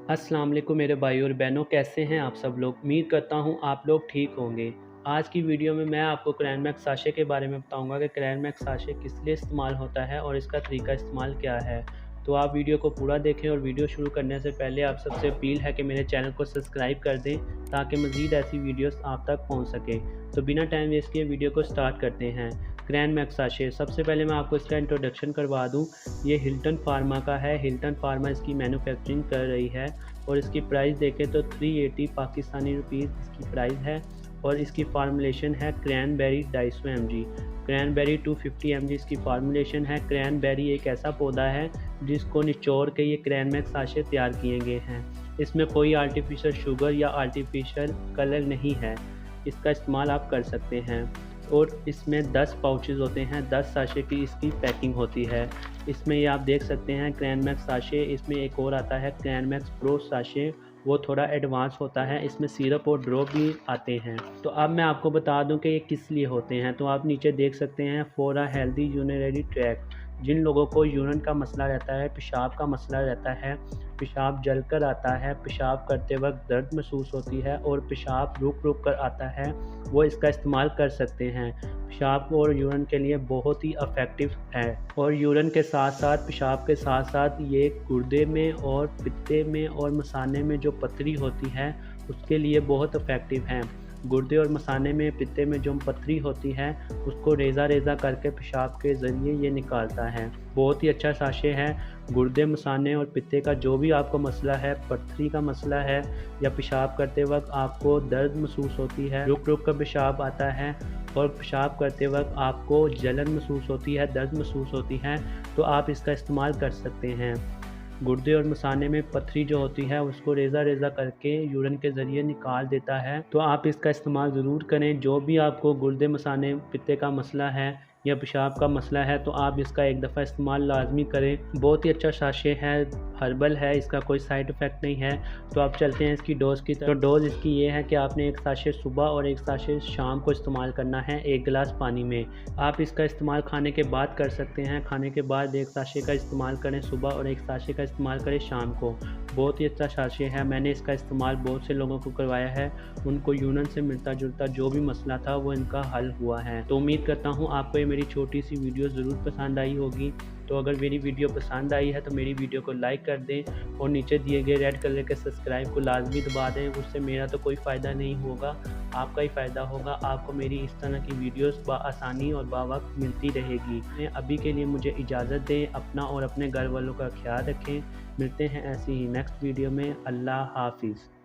अस्सलाम वालेकुम मेरे भाई और बहनों, कैसे हैं आप सब लोग। उम्मीद करता हूं आप लोग ठीक होंगे। आज की वीडियो में मैं आपको क्रैनमैक्स साशे के बारे में बताऊंगा कि क्रैनमैक्स साशे किस लिए इस्तेमाल होता है और इसका तरीका इस्तेमाल क्या है। तो आप वीडियो को पूरा देखें और वीडियो शुरू करने से पहले आप सबसे अपील है कि मेरे चैनल को सब्सक्राइब कर दें ताकि मज़ीद ऐसी वीडियोस आप तक पहुंच सके। तो बिना टाइम वेस्ट किए वीडियो को स्टार्ट करते हैं। क्रैनमैक्स साशे, सबसे पहले मैं आपको इसका इंट्रोडक्शन करवा दूं। ये हिल्टन फार्मा का है। हिल्टन फार्मा इसकी मैन्युफैक्चरिंग कर रही है और इसकी प्राइस देखें तो 380 पाकिस्तानी रुपीज़ इसकी प्राइस है। और इसकी फार्मूलेशन है क्रैनबेरी 250 mg, क्रैनबेरी 250 mg इसकी फार्मूलेशन है। क्रैनबेरी एक ऐसा पौधा है जिसको निचोड़ के ये क्रैनमैक्स साशे तैयार किए गए हैं। इसमें कोई आर्टिफिशियल शुगर या आर्टिफिशियल कलर नहीं है। इसका इस्तेमाल आप कर सकते हैं। और इसमें 10 पाउचेज़ होते हैं, 10 साशे की इसकी पैकिंग होती है। इसमें ये आप देख सकते हैं क्रैनमैक्स साशे। इसमें एक और आता है क्रैनमैक्स प्रो साशे, वो थोड़ा एडवांस होता है। इसमें सिरप और ड्रॉप भी आते हैं। तो अब मैं आपको बता दूं कि ये किस लिए होते हैं। तो आप नीचे देख सकते हैं for a healthy urinary tract. जिन लोगों को यूरिन का मसला रहता है, पेशाब का मसला रहता है, पेशाब जलकर आता है, पेशाब करते वक्त दर्द महसूस होती है और पेशाब रुक रुक कर आता है, वो इसका इस्तेमाल कर सकते हैं। पेशाब और यूरिन के लिए बहुत ही इफ़ेक्टिव है। और यूरिन के साथ साथ, पेशाब के साथ साथ ये गुर्दे में और पित्ते में और मसाने में जो पथरी होती है उसके लिए बहुत इफ़ेक्टिव है। गुर्दे और मसाने में, पित्ते में जो पथरी होती है उसको रेज़ा रेज़ा करके पेशाब के ज़रिए ये निकालता है। बहुत ही अच्छा साशे है। गुर्दे, मसाने और पित्ते का जो भी आपको मसला है, पथरी का मसला है या पेशाब करते वक्त आपको दर्द महसूस होती है, रुक रुक कर पेशाब आता है और पेशाब करते वक्त आपको जलन महसूस होती है, दर्द महसूस होती है, तो आप इसका इस्तेमाल कर सकते हैं। गुर्दे और मसाने में पथरी जो होती है उसको रेज़ा रेज़ा करके यूरिन के ज़रिए निकाल देता है। तो आप इसका इस्तेमाल ज़रूर करें। जो भी आपको गुर्दे, मसाने, पित्ते का मसला है या पेशाब का मसला है तो आप इसका एक दफ़ा इस्तेमाल लाजमी करें। बहुत ही अच्छा साशे है, हर्बल है, इसका कोई साइड इफ़ेक्ट नहीं है। तो आप चलते हैं इसकी डोज़ की तरफ। तो डोज़ इसकी ये है कि आपने एक साशे सुबह और एक साशे शाम को इस्तेमाल करना है, 1 गिलास पानी में। आप इसका इस्तेमाल खाने के बाद कर सकते हैं। खाने के बाद एक साशे का इस्तेमाल करें सुबह और एक साशे का इस्तेमाल करें शाम को। बहुत ही अच्छा साशे है। मैंने इसका इस्तेमाल बहुत से लोगों को करवाया है, उनको यूरिन से मिलता जुलता जो भी मसला था वो इनका हल हुआ है। तो उम्मीद करता हूँ आपको ये मेरी छोटी सी वीडियो ज़रूर पसंद आई होगी। तो अगर मेरी वीडियो पसंद आई है तो मेरी वीडियो को लाइक कर दें और नीचे दिए गए रेड कलर के सब्सक्राइब को लाजमी दबा दें। उससे मेरा तो कोई फ़ायदा नहीं होगा, आपका ही फ़ायदा होगा। आपको मेरी इस तरह की वीडियोस आसानी और बावक्त मिलती रहेगी। अभी के लिए मुझे इजाज़त दें। अपना और अपने घर वालों का ख्याल रखें। मिलते हैं ऐसी ही नेक्स्ट वीडियो में। अल्लाह हाफिज़।